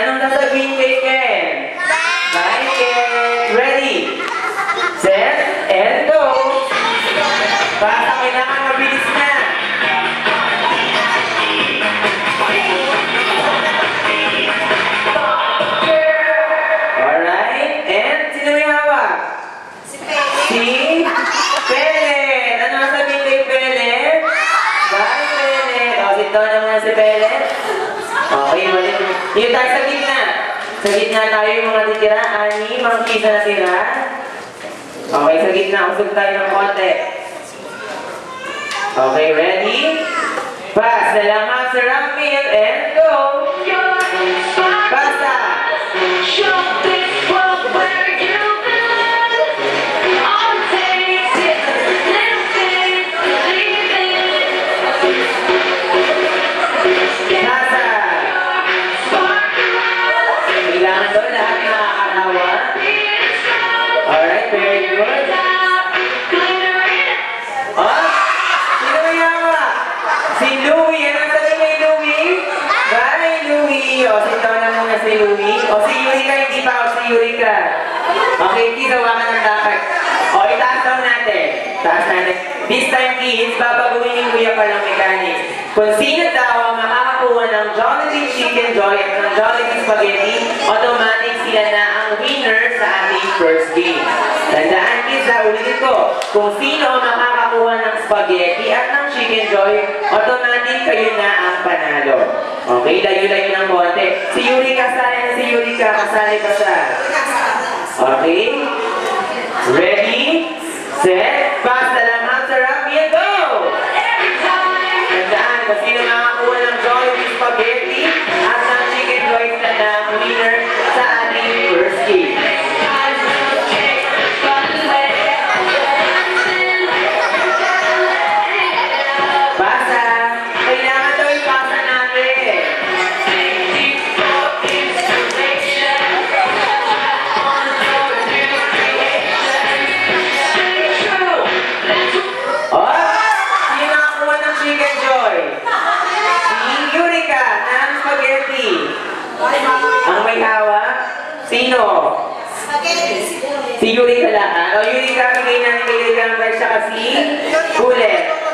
Anong sasabihin kay Ken? Bye, Ken! Ready? Set, and go! Basta kailangan mabilis na. Alright, and sino may hawak? Si Pelet! Ano sasabihin kay Pelet? Bye, Pelet! O, sito naman si Pelet. Okay, ulit. Dito tayo sa gitna. Sa gitna tayo yung mga titira. Ani, mga pisa na tira. Okay, sa gitna. Usog tayo ng konti. Okay, ready? Pass. Dalangan sa rockmill and go! Basta! Alright, very good. Sino may hawa? Si Louie. Ano sabi kay Louie? Bye, Louie. O, sito na muna si Louie. O, si Eureka, hindi pa ako si Eureka. Okay, kids, hawakan ng dapat. O, itaas daw natin. Taas natin. This time, kids, babaguhin yung Kuya Carl mechanics. Kung sino daw ang makakakuha ng Jollibee Chicken Joy at ng Jollibee Spaghetti, automatic sila na ang winner sa ating first game. Tandaan, kids, ulitin ko. Kung sino ang makakakuha ng Spaghetti at ng Chicken Joy, automatic kayo na ang panalo. Okay, layo-layo ng konti. Si Eureka, kasali si Eureka. Kasali ka siya. Okay? Ready? Set? Basta lang ang sarap. Yan, go! Tandaan, kung sino makakuha ng Jollibee Spaghetti at ng Chicken Joy na ang winner sa ating first game. Basta, kailangan daw ipasa natin. Ang may hawak? Sino? Si Eureka lang. O, Eureka, bigay natin kay Eureka ang price siya kasi Bullet.